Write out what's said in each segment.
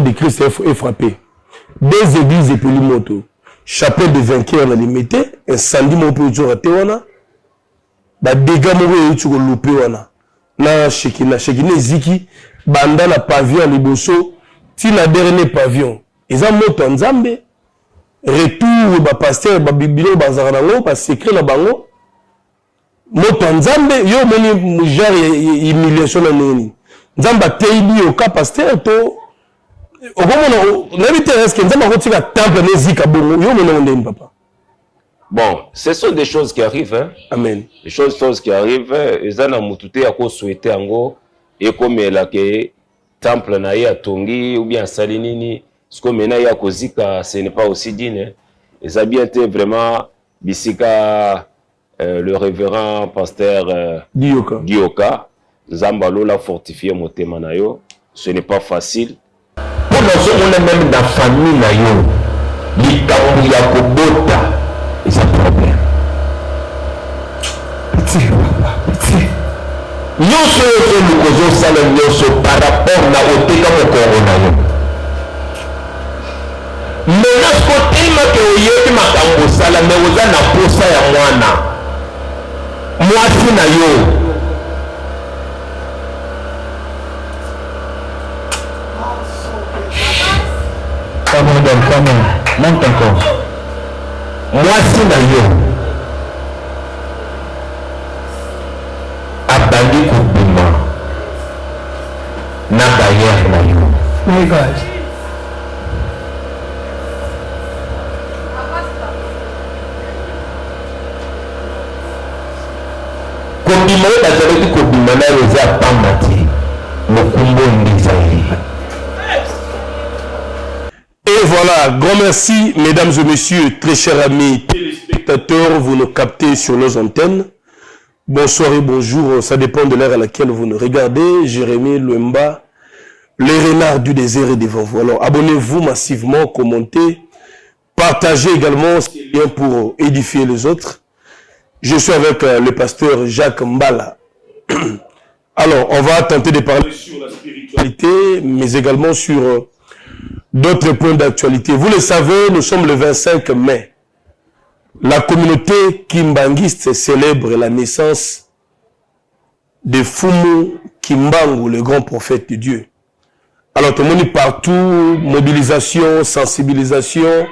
de Christ est frappé. Des églises et puis moto. Chapelle de vainqueur dans les métiers, incendie mon peu toujours à Tewana. Ba dégâts mon peu loupé wana. Na Shekina Ziki, banda na pavillon liboso, ti na dernier pavillon. Ils ont moto nzambe. Retour ba pasteur ba bibilo ba zaranango ba secret na bango. Moto nzambe yo moni genre humiliation na nini. Nzamba teibi au cas pasteur to bon, ce sont des choses qui arrivent. Hein? Amen. Des choses qui arrivent. Ils ont souhaité et comme la que temple na ya tongi ou bien salinini, ce que maintenant ya kozika, ce n'est pas aussi digne. Ils ont bien été vraiment bisika le révérend pasteur Dioka. Zambalo l'a fortifié motema na yo. Ce n'est pas facile. Pour nous, on est même dans la famille, il y a Kobota, et c'est un problème. Nous sommes par rapport à l'Oteka Mokoro. Mais lorsque tu es makambo sala, mais vous avez un posa ya mwana. Moi, c'est na yo. Come on, monte encore. Moi, c'est na yo. Abandi kubima. Na barrière na yo. My God. Kubima yo bazalaki kubima na yo za pamati. Mokumbo ndizayi. Et voilà, grand merci, mesdames et messieurs, très chers amis téléspectateurs, vous nous captez sur nos antennes. Bonsoir et bonjour, ça dépend de l'heure à laquelle vous nous regardez. Jérémy Luemba, les renards du désert et devant vous. Alors, abonnez-vous massivement, commentez, partagez également ces liens pour édifier les autres. Je suis avec le pasteur Jacques Mbala. Alors, on va tenter de parler sur la spiritualité, mais également sur d'autres points d'actualité. Vous le savez, nous sommes le 25 mai. La communauté kimbanguiste célèbre la naissance de Fumu Kimbangu, le grand prophète de Dieu. Alors, tout le monde est partout, mobilisation, sensibilisation,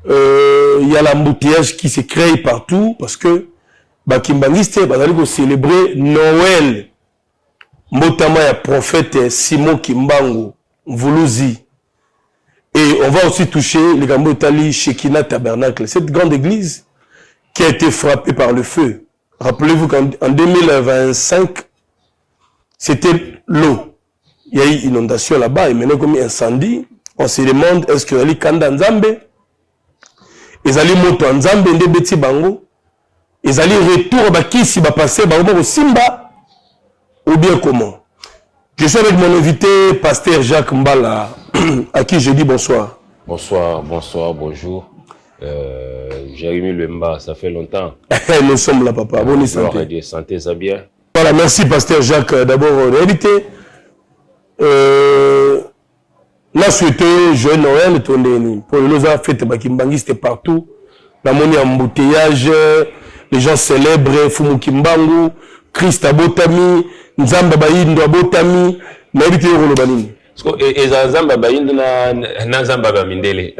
il y a l'embouteillage qui se crée partout parce que Kimbanguiste va célébrer Noël. Motama ya prophète Simon Kimbangu, Vuluzi. Et on va aussi toucher les Gambotali Shekina Tabernacle, cette grande église qui a été frappée par le feu. Rappelez-vous qu'en 2025, c'était l'eau. Il y a eu inondation là-bas et maintenant comme incendie, on se demande est-ce que les Kanda Nzambe, ils allaient moto Nzambe Ndebeti Bango, ils allaient retour à Kisi passer au Simba ou bien comment? Je suis avec mon invité, pasteur Jacques Mbala, à qui je dis bonsoir. Bonsoir, bonsour. Jérémy Luemba, ça fait longtemps. Nous sommes là, papa. Bonne santé. Santé, ça bien. Voilà, merci, pasteur Jacques. D'abord, réalité, la suite, joyeux Noël, pour nous avoir fait Bakimbanguiste partout. La monnaie embouteillage, les gens célèbrent Fumu Kimbangu, Christ Abotami, Nzamba Bayindo Abotami, Naïbité Rolobanini. Et Nzamba Bayindo na Nzamba Bamindele.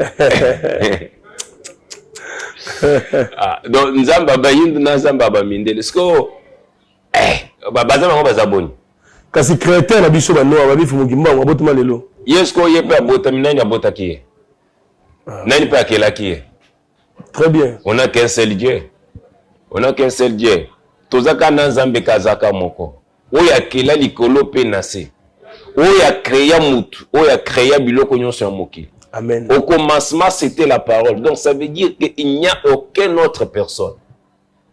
Donc Nzamba Bayindo na Nzamba Bamindele. Est-ce que bazama ngo bazaboni. Kasi créateur na biso ba noa babi Fumu Kimbangu abotama lelo. Yes ko yepe abotami nani abotaki. Nani pa akelaki. Très bien. On n'a qu'un seul Dieu. On n'a qu'un seul Dieu. Tozaka na Nzambe kazaka moko. Oya kela likolo pe nase. Oya créa mutu, oya créa biloko nyonso ya mokili. Amen. Au commencement, c'était la parole. Donc ça veut dire qu'il n'y a aucune autre personne.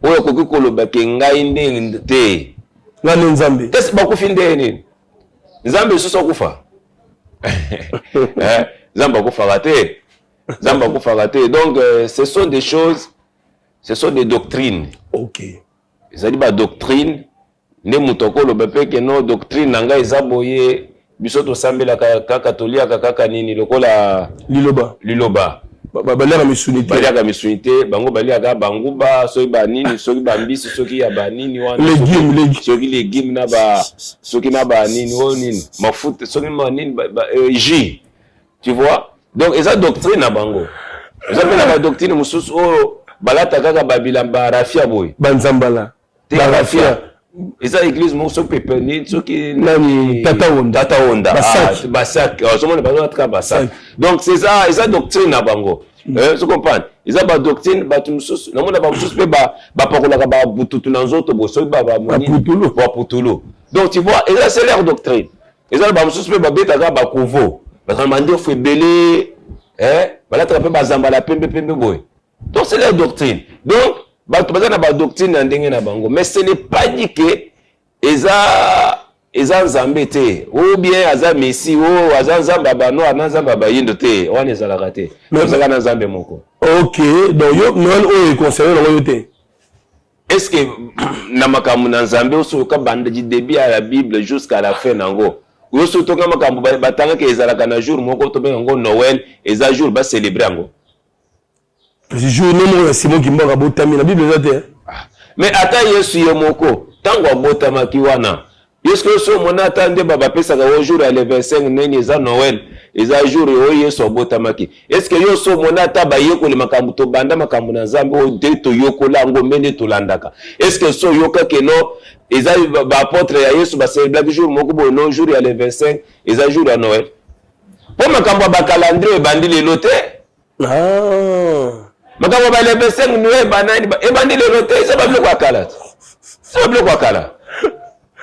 Oya koki koloba ke ngai nde te. Ngane Nzambe. Qu'est-ce ba kufi nde ni? Nzambe soso kufa. Nzambe kufa raté. Nzambe kufa raté. Donc ce sont des choses, ce sont des doctrines. OK. Ça dit ba doctrine ne mutoko lo bepe que non doctrine nanga ezaboye biso to sambela kaka tolia kaka nini lokola liloba balia ka misunité bango balia ka banguba soki ba nini soki ba mbisi soki ya ba nini wana soki légume na ba soki na ba nini o nini mafuta soki ma nini jus tu vois donc eza doctrine na bango eza pe na ba doctrine mususu o balata kaka babilamba rafia boy banzambala la rafia eza église mo so pepeni soki nani tata onda basak somone bazo atka basak donc c'est ça eza doctrine na bango tu comprends eza ba doctrine batu mususu na mona ba mususu pe ba pakolaka ba bututu na nzoto bo so ba putulu donc tu vois eza c'est leur doctrine eza ba mususu pe ba betaka ba kuvo parce que mande faut belé balata pe bazambala pembe boy donc c'est leur doctrine donc bato na ba doctrine na ndenge na bango mais ce n'est pas dit que eza nzambe te ou bien aza messi ou aza nzamba ba no ana nzamba ba yindo te wana ezalaka te ozaka na nzambe moko. OK donc yo non o conseiller na yo te est-ce que na makambo na nzambe oso ka banda du début à la Bible jusqu'à la fin nango yo so to ka makambo batanga ke ezalaka na jour moko to benga ngo Noël eza jour ba célébrer ngo jour non Simon Kimba botami na Bible ezate mais ata Yesu ye moko tango botama ki wana est-ce que so mona attendre baba pesa ka jour à le 25 neni eza Noël eza jour o Yesu botama ki est-ce que yo so mona ta ba yeko le makambu to banda makambu na Nzambe o de to yoko lango mende to landaka est-ce que so yoka ke no eza ba apôtre ya Yesu ba célébrer jour moko bo no jour ya le 25 eza jour à Noël po makambu ba calendrier bandi le lote makambo ba le 25 Noël banani bandi le lote ça va bloquer kala ça va bloquer kala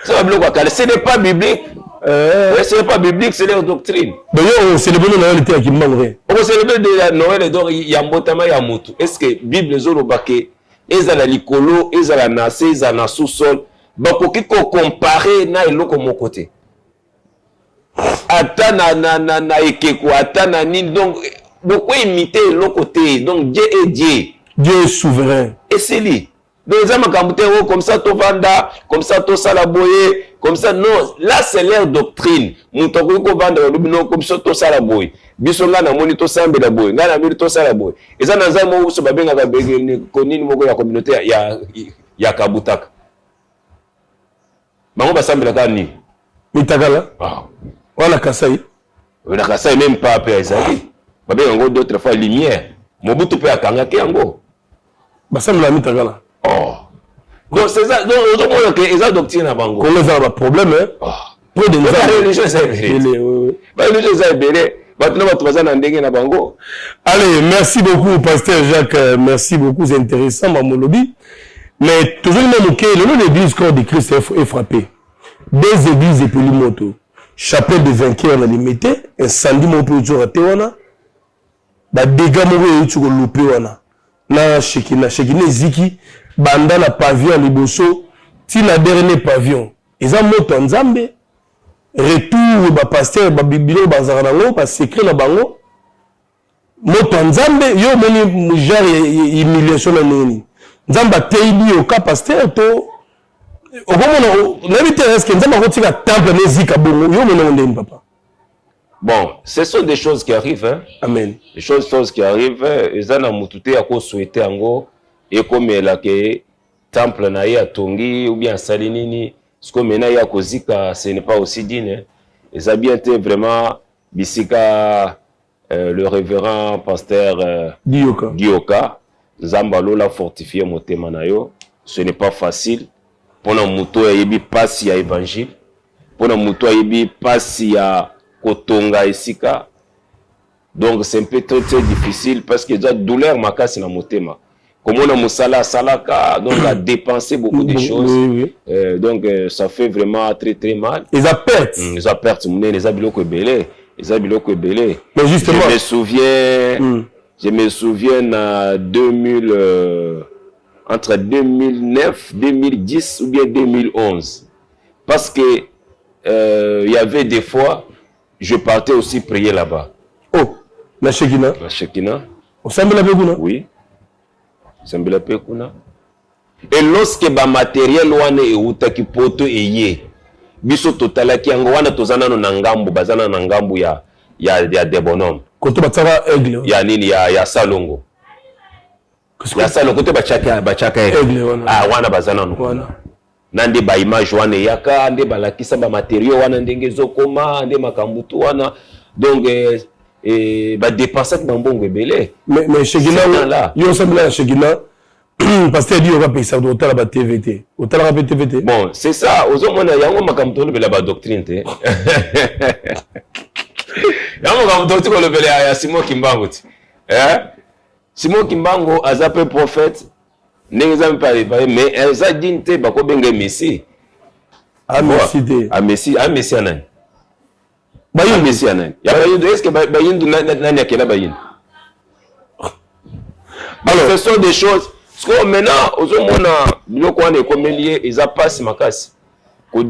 ça va bloquer kala ce n'est pas biblique ce n'est pas biblique c'est leur doctrine mais yo célébrer Noël te ki mangre on célébrer de Noël donc ya mbotama ya mutu est-ce que Bible zo lobake ezala likolo ezala na se ezala na sous-sol bakoki ko comparer na eloko moko te ata na ekeko ata na nini donc beaucoup imiter l'autre côté donc Dieu est Dieu est souverain et c'est lui donc les hommes comme ça to vanda comme ça to salaboye comme ça non là c'est leur doctrine mutoko ko vanda non comme ça to salaboye bisonga na moni to sambe la boye ngana miri to salaboye eza na nzamo so babenga ka begeni konini moko ya communauté ya kabutaka bango basambela kani mitakala wala kasai même pas pe ezali babe yango d'autres fois lumière mobutu pe akanga ke yango basambela mitakala donc c'est ça donc on que eza doctrine na bango ko leza ba problème pour de religion ça ba religion ça belé batuna batu bazana ndenge na bango. Allez, merci beaucoup pasteur Jacques, merci beaucoup, c'est intéressant mamolobi mais toujours même que le nom de l'église corps de Christ est frappé des églises et puis moto chapelle de vainqueur na limité incendie mon peu toujours raté wana ba dégâts mo yo tshiko loupé wana na shekina ziki banda na pavillon liboso ti na dernier pavillon eza moto nzambe retour ba pasteur ba bibilo bazaka nango ba secret na bango moto nzambe yo moni genre humiliation na nini nzamba teibi au cas pasteur to okomona n'habite est-ce que nzamba kotika temple nezika bongo yo mona ndeni papa. Bon, ce sont des choses qui arrivent, hein. Amen. Des choses qui arrivent. Ils ont mutute à quoi souhaiter ango et comme la que temple na ya tongi ou bien salinini, ce que mena ya kozika, ce n'est pas aussi digne. Ils ont bien été vraiment bisika le révérend pasteur Gioka, Zambalo l'a fortifié motema na yo. Ce n'est pas facile. Pona muto yebi pasi ya évangile. Pona muto yebi pasi ya kotonga esika. Donc c'est un peu très difficile parce que déjà douleur makasi na motema. Comme on a musala salaka donc a dépensé beaucoup de choses. Oui. Donc ça fait vraiment très mal. Ils a perte. Ils a perte mouné les abiloko belé, les abiloko belé. Mais justement je me souviens en 2000 entre 2009, 2010 ou bien 2011 parce que il y avait des fois je partais aussi prier là-bas. Oh, la Shekina. La Shekina. Au Sambela Pekuna. Oui. Sambela Pekuna. Et lorsque ba matériel wane e utaki poto eye. biso totalaki yango wana tozana na ngambu bazana na ngambu ya des bonhommes côté bataka aigle ya nini ya salongo ya salongo côté bachaka aigle wana bazana no nande ba image wana yaka nde balakisa ba matériaux wana ndenge zokoma nde makambutu wana donc ba dépenser ba mbongo ebele mais Shekina yo sembla Shekina parce que dit on va payer ça au la TVT au la TVT bon c'est ça aux hommes yango makambutu le bela ba doctrine te yango makambutu ko le bela ya Simon Kimbangu ti Simon Kimbangu azape prophète ndenge za mpale mais eza dinte bako benga Messi Messi anani bayin Messi anani ya bayin est-ce que bayin nani akela bayin alors ce sont des choses parce que maintenant ozomona biloko wana ekomelie eza passe makasi ko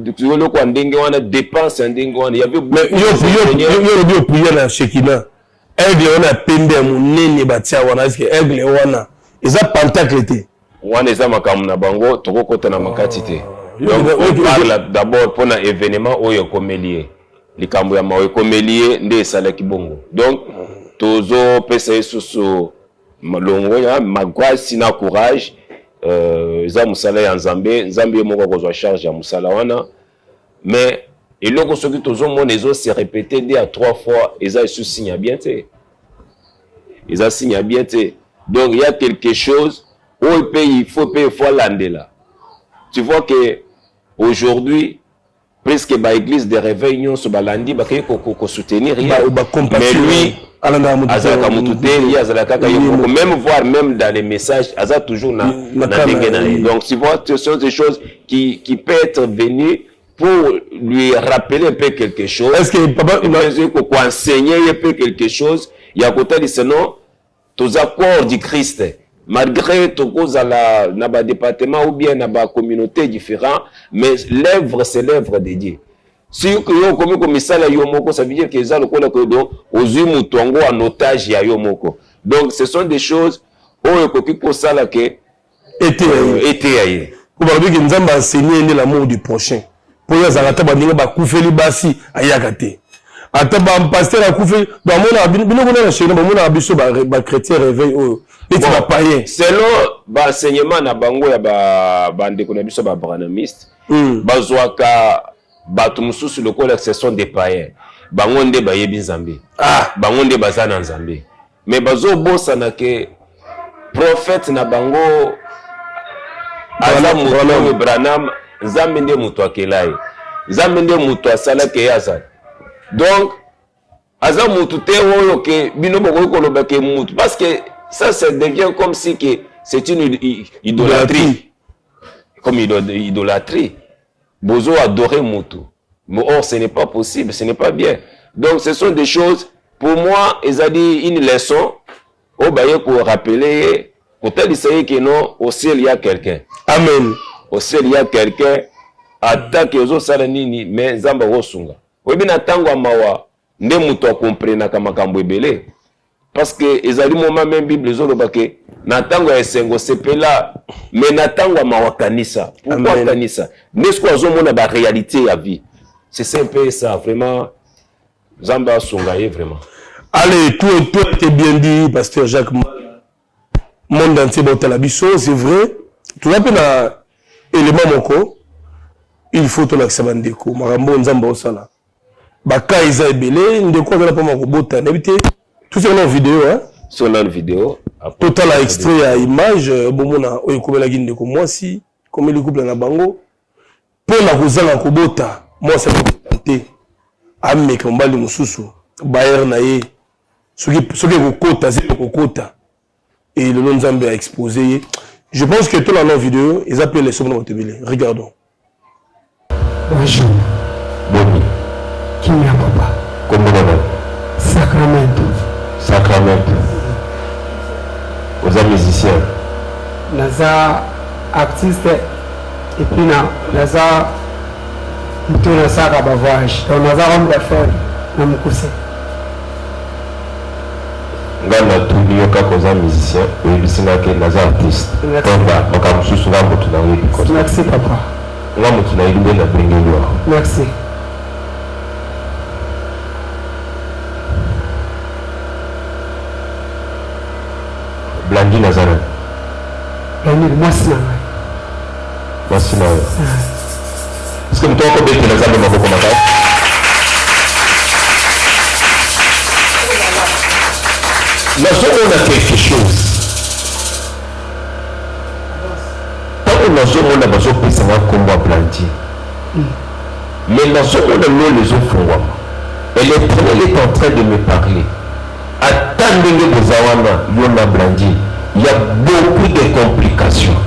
ndenge wana dépense ndenge wana ya yo prier na Shekina aigle wana pembe munene batia wana est-ce que aigle wana eza pentacle te wana eza makambo na bango tokokota na makati te donc on parle d'abord pour un événement oyo ekomelie likambo ya mawe ekomelie nde esalaki bongo donc tozo pesa esusu malongo ya magwasi na courage za musala ya nzambe moko kozwa charge ya musala wana mais eloko soki tozo mona ezo se répéter deux à trois fois eza esu signe ya bien te eza signe ya bien te donc il y a quelque chose où il faut payer fois l'andela. Tu vois que aujourd'hui presque ba église de réveil sur balandi ba ko soutenir mais lui azaka mutute azaka même voir même dans les messages aza toujours na donc tu vois ce sont des choses qui peut être venues pour lui rappeler un peu quelque chose. Est-ce que papa il va enseigner un peu quelque chose il y a côté de sinon tous accords du Christ malgré tout cause à la na département ou bien na communauté différent mais l'œuvre c'est l'œuvre de Dieu. Si yo comme misala yo moko ça veut dire que ça le kola ko do ozumu tongo en otage ya yo moko. Donc ce sont des choses oyo ko kiko sala ke été aye. Ko ba bi nzamba enseigner l'amour du prochain. Pour ya zalata ba ndinga ba kufeli basi ayaka te. Ata ba pasteur a kufeli ba mona bino ko na chez ba mona biso ba chrétien réveil oyo. Et tu vas payer. Selon ba enseignement na bango ya ba ndeko na biso ba branamiste. Bazwaka bato mususu lokola ce sont des païens. Bango nde bayebi nzambe. Bango nde bazana nzambe. Mais bazo bossa na ke prophète na bango ala muto Branham nzambe nde muto akelai. Nzambe nde muto asala ke yaza. Donc aza muto te oyo ke bino boko koloba ke muto parce que ça devient comme si que c'est une idolâtrie. Comme idolâtrie. Bozo adorer mutu. Mais or, ce n'est pas possible, ce n'est pas bien. Donc, ce sont des choses, pour moi, ils ont dit une leçon, au baye pour rappeler, pour tel que non, au ciel, il y a quelqu'un. Amen. Au ciel, il y a quelqu'un, attaque aux autres salanini, mais zamba rosunga. Oui, bien, attends, mawa, ne mutu comprena kama kambwebele. Parce que ils ont dit, moment même, Bible, les autres, natango ya esengo sepela mais natango mawa kanisa pourquoi kanisa n'est-ce qu'on zomona ba réalité ya vie c'est simple ça vraiment zamba songaye vraiment. Allez tout était bien dit pasteur Jacques monde entier botala biso c'est vrai tout va na élément moko il faut ton accès bandeko marambo nzamba osala ba kaiza ebele ndeko na pa mako bota nabité tout ça en vidéo hein sur la vidéo total extrait à image bomona oyo komela ginde ko mwasi comme le couple na bango pour la kozala kobota moi ça me tenter ameka mbali mususu bayer na ye soki kokota c'est kokota et le nzambe a exposé je pense que tout la vidéo ils appellent les sommes de regardons. Bonjour. Boni. Kimia papa. Comment Sacramento. Sacramento. Vous êtes musicien. Naza artiste et puis naza plutôt naza voyage. Donc naza homme d'affaires na mukuse. Ngana tuliyo kako za musicien et bisina ke naza artiste. Tomba makamususu nga moto na webi ko. Merci papa. nga motu na yeli nde na bengeli wa. Merci. Blandine azana. Blandine mwasi na ngai. Mwasi na yo. Est-ce que mtoko bete na zambe maboko makao? Nazomona quelque chose. Tant nazomona bazopesanga kombo ya Blandine. Mais nazomona lo les ofungwama. Elle est en train de me parler. Attendez que vous avez Yona Blandine. Il y a beaucoup de complications.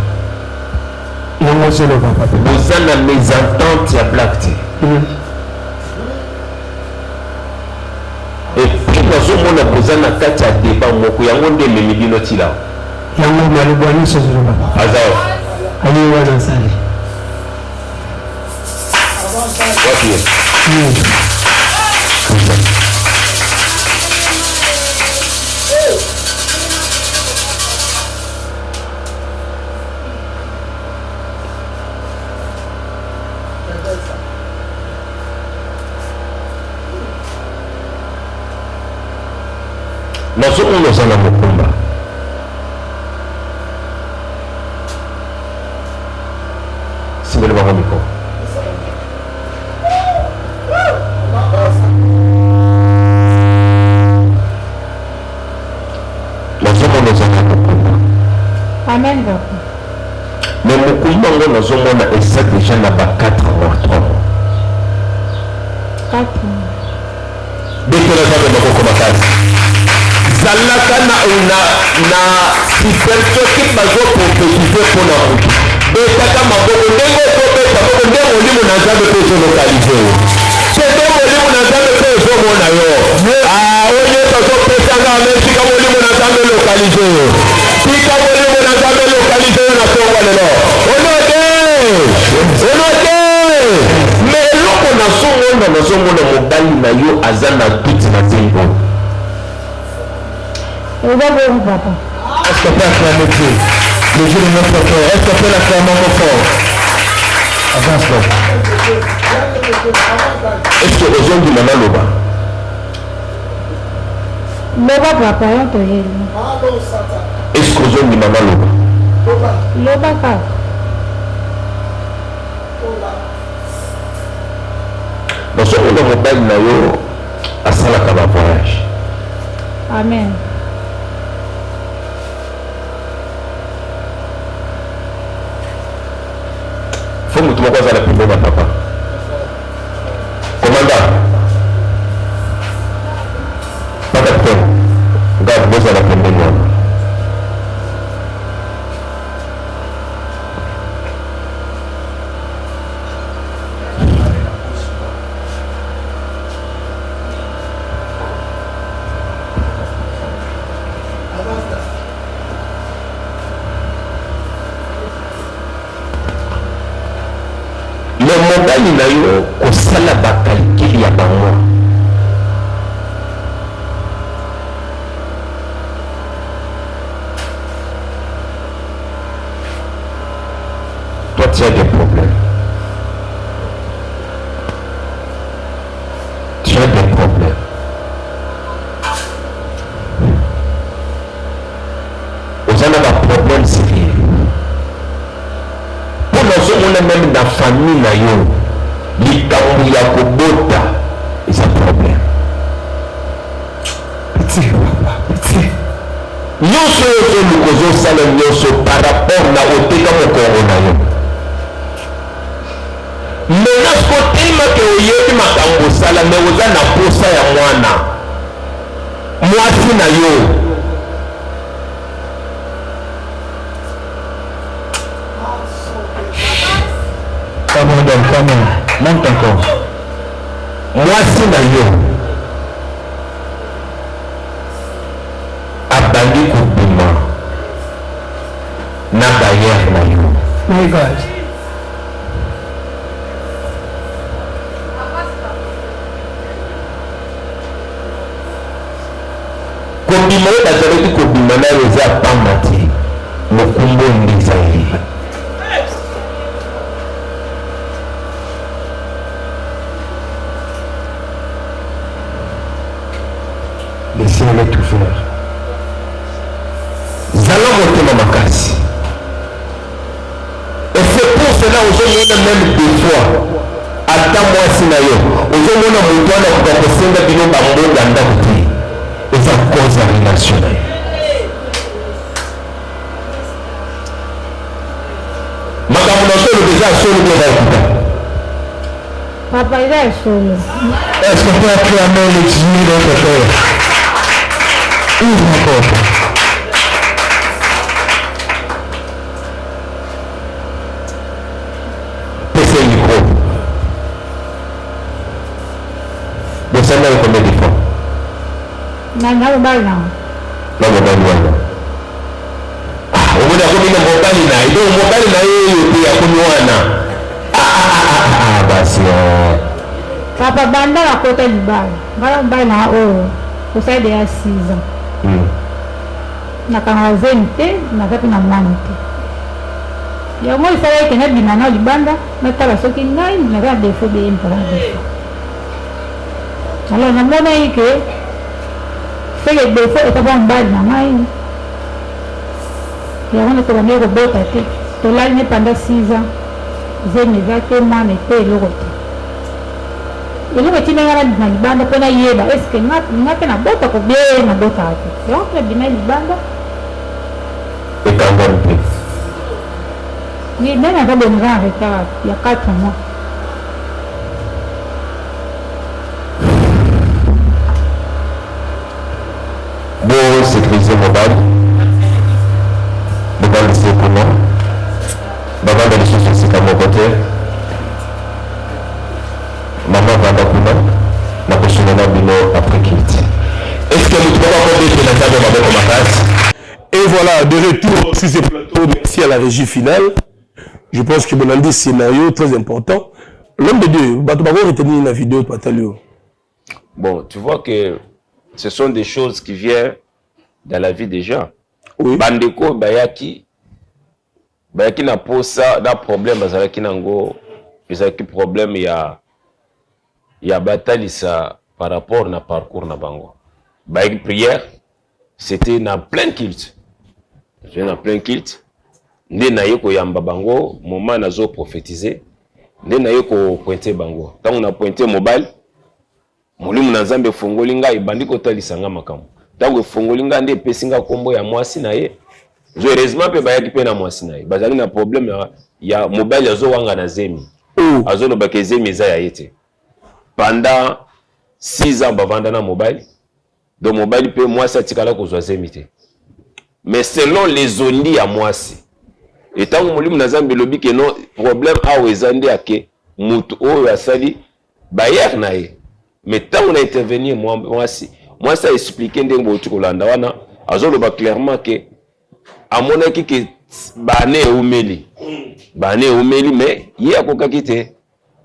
Vous avez mes ententes à Black Tea. Et puis nous avons besoin de faire un débat. Nous avons des millions de dollars. Nous avons des millions de Nous avons un combat. Si vous voulez voir un micro. Amen. Mais mon combat, nous avons déjà 4 morts, 3 morts. 4 Dès que nous avons un combat, zalaka na supersoki bazo prophétiser pour la route. Betaka maboko ndenge tobeta boko ndenge olimo na nzambe pe ezolokalize yo. Ndenge olimo na nzambe pe ezomona yo. Oyo tozopesanga amesika molimo na nzambe lokalize yo. Tika molimo na nzambe lokalize yo na tonga lelo. Onote! Mais eloko nazomona mobali na yo aza na tuti na tembo. Papa. Est-ce qu'on peut acclamer Dieu? Le Dieu de notre cœur. Est-ce qu'on peut l'acclamer encore fort? Avance-le. Est-ce que aux hommes du Mama Loba? Loba papa, on te dit. Est-ce qu'aux hommes du Mama Loba? Loba papa. Dans ce monde, on va dire à Salakaba voyage. Amen. Faut que tu me vois à la pub de papa. Commandant. Pas capitaine. Regarde, vous à la pub de moi. mobali na yo kosala bakalikili ya bango. Toi tu as des problèmes. Tu as des problèmes. Vous avez un problème sérieux. Pour nous, on même dans la famille, likambo ya kobota is a problem. Nyonso oyo ozosala nyonso par rapport na oteka mokongo na yo. Menas kotelema ke oyebi makambo osala me oza na posa ya mwana mwasi na yo. Come on, monte encore. Mwasi na yo abandi kobima na barrière na yo. My God. Kobima oyo bazalaki kobima na yo eza pamba te mokumbo ndiza ye. ciel est ouvert. Zala motema makasi. Et c'est pour cela aujourd'hui même des fois, ata mwasi na yo, aujourd'hui on a mon doigt na kukakosenga bino bambonga ndakute. Et ça cause la relation. Madame Nassolo déjà solo de la. Papa, il est solo. Est-ce qu'on peut acclamer le Dieu de notre Père? Ouvre la porte. Passez le micro. Vous savez combien de fois? Non. Non, Omuda kumina mbokali na ido mbokali na yeye pia kunywana. Basi. Papa banda la kota libala. Bala mbala na kusai de 6 ans. Na kanga zente na kati na mwana te. Ya moi sala ke na binana libanda na tala soki ngai na ga defo de impara defo. Alors na mona ike c'est le défaut est pas en bas na ngai. Ya wana to bane ko bota te. To la ni pendant 6 ans. Zeme zake mwana te lokote. Ele vai tirar na libanda para yeba. Est-ce que ngate na bota ko bien na bota ate. Donc na bina libanda. Et quand on peut. Ni nena ka bonga avec ya 4 mois. Bon, sécuriser mobile. Mobile c'est comment? Maman dans les choses c'est comme mon côté. Maman va dans le na kushindana bino après quitte. Est-ce que nous pouvons avoir des pénalités de ma classe? Et voilà, de retour sur ce plateau, merci à la régie finale. Je pense que mon indice scénario très important. L'homme de Dieu, Batoubago retenir la vidéo de Patalio. Bon, tu vois que ce sont des choses qui viennent dans la vie des gens. Oui. Bandeko, Bayaki n'a pas ça, d'un problème, Bazalaki Nango, Bazalaki problème, il y a bataille ça par rapport à parcours na bango. Bayaki prière, c'était dans plein culte. C'était dans plein culte. Nde na yeko yamba bango, moment nazo prophétiser. Nde na yeko pointer bango. Tant on a pointé mobile, Molimu na Nzambe fongolinga ibandiko talisanga makamu. Tango fongolinga nde pesinga kombo ya mwasi na ye. Zo heureusement pe bayaki pe na mwasi na ye. Bazali na problème ya mobile yazo wanga na zemi. Azo no bake zemi za ya yete. Pendant 6 ans bavanda na mobile. Donc mobile pe mwasi atikala kozwa zemi te. Mais selon les ondi ya mwasi. Et tango Molimu na Nzambe lobi ke non problème a wezande ake mutu o asali bayer na ye. Mais tant on a intervenu, moi ça a expliqué ndenge tu kolanda wana azoloba clairement que à mon avis que bané umeli mais il y a koka kite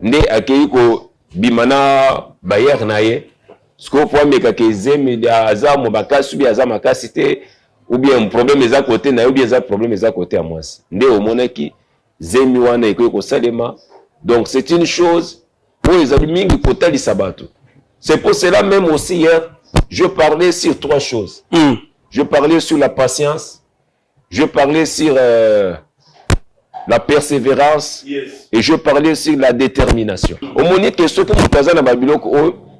nde akei ko bimana bayer na ye sko po meka ke zemi aza mo bakasi bi aza makasi te ou bien problème eza côté na ou bien eza problème eza côté à moi nde au monaki zemi wana eko ko salema. Donc c'est une chose pour les amis qui potali sabato. C'est pour cela même aussi hier, je parlais sur 3 choses. Je parlais sur la patience, je parlais sur la persévérance, et je parlais sur la détermination. Au moment que ce que nous faisons dans Babylone,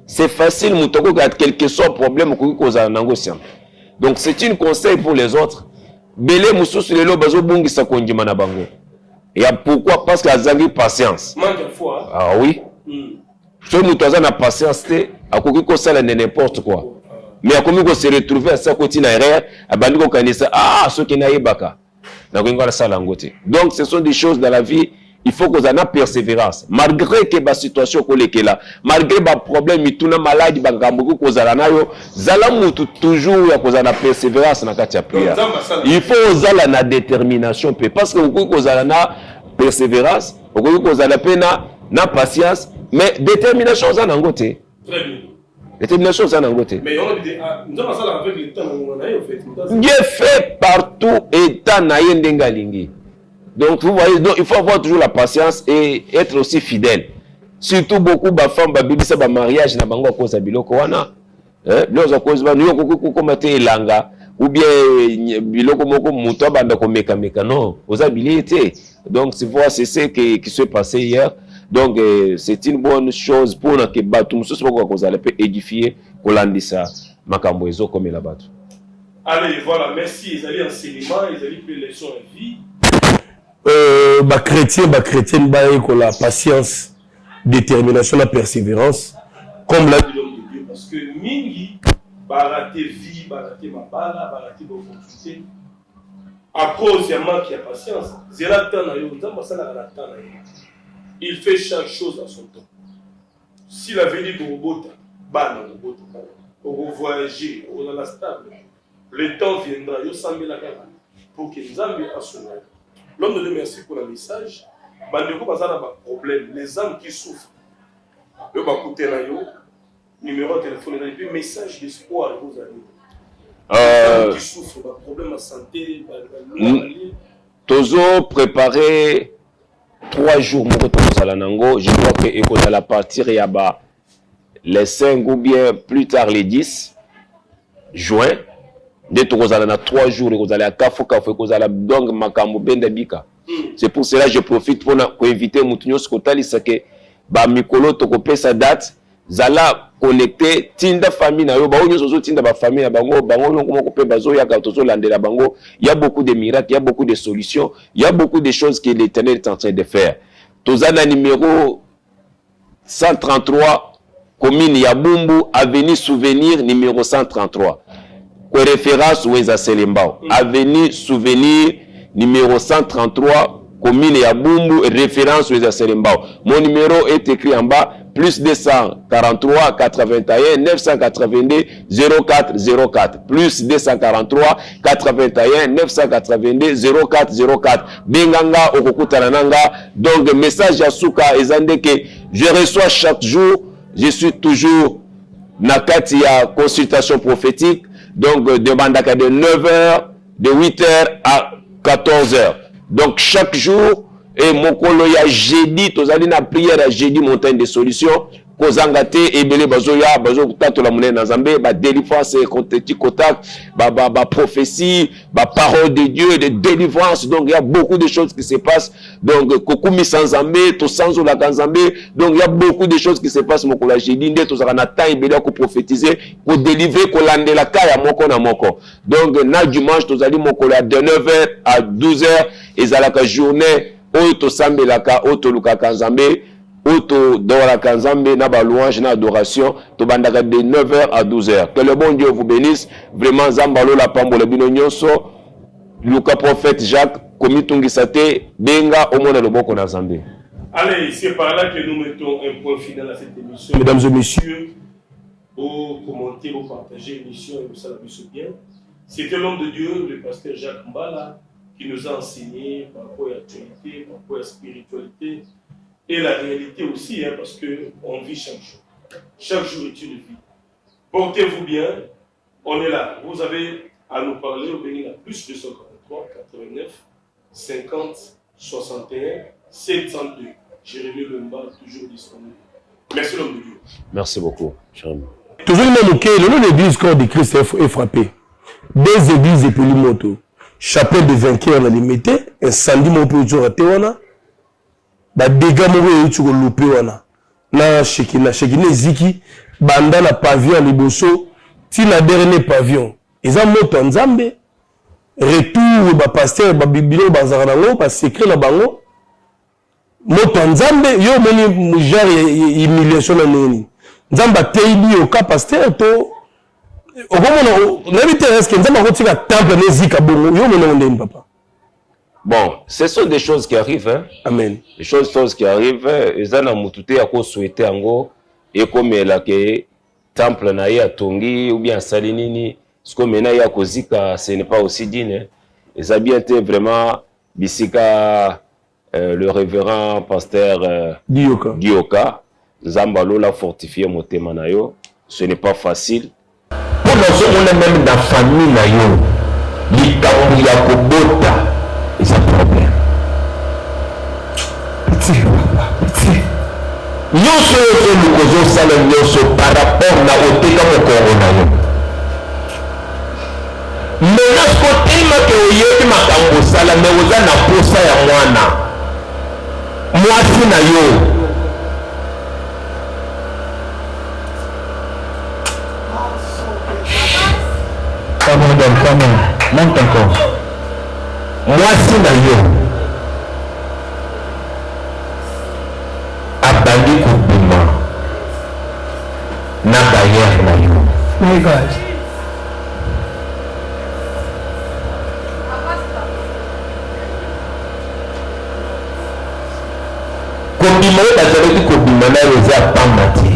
c'est facile, nous avons quelque soit problème que nous avons. Donc c'est un conseil pour les autres. Belé Moussous le lo bazo bungi sa konjima na bango. Et pourquoi? Parce qu'il y a patience. Ah oui. Si nous avons la patience, à quoi que ça n'importe quoi. Mais à quoi que se retrouver à sa côté derrière, à bandiko kanisa, ah, ce qui n'a pas donc ce sont des choses dans la vie, il faut qu'on ait la persévérance. Malgré que la situation est là, malgré les problèmes, il y a maladie, toujours la persévérance dans la prière. Il faut avoir la détermination. Parce que vous avez la persévérance, vous avez la patience, mais détermination, vous avez la côté. Détermination, ça n'a pas été. Mais nous avons ça avec le temps. Dieu fait partout et temps n'a rien d'engalingi. Donc vous voyez, donc, il faut avoir toujours la patience et être aussi fidèle. Surtout beaucoup de femmes, baby, ça, mariage, na bango cause biloko wana. Nous à cause nous comme elanga ou bien biloko moko muto banda ko meka non aux habilités. Donc c'est ce qui s'est passé hier. Donc c'est une bonne chose pour que batou muso soko ko zala peut édifier ko landisa makambo ezo comme la batou. Allez, voilà, merci. Ils allaient enseignement, ils allaient faire leçon de vie. Chrétien, la patience, détermination, la persévérance, comme l'a dit l'homme de Dieu. Parce que Mingi, baraté vie, baraté ma bala, baraté l'opportunité, à cause de manque de patience, il fait chaque chose à son temps. S'il avait dit que robot, voyager, on a la stable. Le temps viendra, pour que nous amenons à son âme. L'homme de Dieu, merci pour le message. Les âmes qui souffrent, numéro de téléphone, et puis message d'espoir vous avez. Les âmes qui souffrent, problème de santé, Tozo préparé 3 jours, je crois que la partir il y a les 5 ou bien plus tard les 10 juin. Dès que vous allez dans 3 jours, vous allez à Kafou, vous allez donc Makambo Bendabika. C'est pour cela que je profite pour inviter Moutinho Skotali, c'est que Mikolo Tokopé sa date, Zala connecté, Tinda famille, Tinda famille, il y a beaucoup de miracles, il y a beaucoup de solutions, il y a beaucoup de choses que l'Éternel est en train de faire. Tozana numéro 133, commune Yabumbu, avenue Souvenir numéro 133. Référence Weza Selembao. Avenue Souvenir numéro 133, commune Yabumbu, référence Weza Selembao. Mon numéro est écrit en bas, plus 243 81 982 04 04. Plus 243 81 982 04 04. Benganga Okukutananga. Donc, message à Souka Ezandeke, je reçois chaque jour, je suis toujours Nakati ya consultation prophétique. Donc, de Bandaka de 9h, de 8h à 14h. Donc, chaque jour, et mon koloya jeudi, tozali na prière à jeudi montagne de solutions. Kozangate et belé bazoya, bazo tato la monnaie nazambe, ba délivrance et contact, ba prophétie, ba parole de Dieu, de délivrance. Donc, il y a beaucoup de choses qui se passent. Donc, kokumi sans zambé, to sans la kanzambe. Donc, il y a beaucoup de choses qui se passent. Mon kola jeudi, nde to zakana ta ibele ko prophétiser, ko délivrer, ko lande la kaya moko na moko. Donc, na dimanche, tozali mon kola de 9h à 12h, et zalaka journée, oto sambelaka, oto luka kanzambe. Auto Dora Kanzambe, na ba louange, na adoration, to bandaka de 9h à 12h. Que le bon Dieu vous bénisse. Vraiment, Zambalo la pambo le bino nyonso. Luka prophète Jacques, komitungi sate, benga au monde le boko na Zambé. Allez, c'est par là que nous mettons un point final à cette émission. Mesdames et messieurs, vous commentez, vous partagez l'émission et vous savez bien. C'était l'homme de Dieu, le pasteur Jacques Mbala, qui nous a enseigné par rapport à l'actualité, par rapport à la spiritualité. Et la réalité aussi, hein, parce qu'on vit chaque jour. Chaque jour est une vie. Portez-vous bien. On est là. Vous avez à nous parler au Bénin à plus 243 89 50 61 702. Jérémie Lemba, toujours disponible. Merci l'homme de Dieu. Merci beaucoup, Jérémie. Toujours le même cas, le nom de l'église corps de Christ est frappé. Des églises et Pelimoto. Chapelle de vainqueur, on a limité. Incendie, mon peu de Tewana. Ba dégâts moko tu loupé wana na shekina ziki banda na pavillon liboso ti na dernier pavillon eza moto nzambe retour ba pasteur ba bibilo bazaka nango ba secret na bango moto nzambe yo moni genre humiliation na nini nzamba teibi o ka pasteur to okomona n'habite est-ce que nzamba kotika temple ne zika bongo yo mona ndeni papa. Bon, ce sont des choses qui arrivent. Hein? Amen. Des choses qui arrivent. Et ça, on a souhaité et comme la temple na ya tongi ou bien salinini, ce que maintenant ya kozika, ce n'est pas aussi dit. Et ça a bien été vraiment bisika le révérend pasteur Dioka. Zambalo l'a fortifié mon thème nayo. Ce n'est pas facile. Pour nous, on est même dans la famille nayo. L'ikamu ya kobota. C'est un problème. Petit. nyonso oyo kozosala nyonso par rapport na oteka mokongo na yo maintenant soki otelemaka oyebi makambo osala me oza na posa ya mwana mwasi na yo monte encore mwasi na yo abandi kobima na barrière na yo. My God. Kobima oyo bazalaki kobima na yo eza pamba te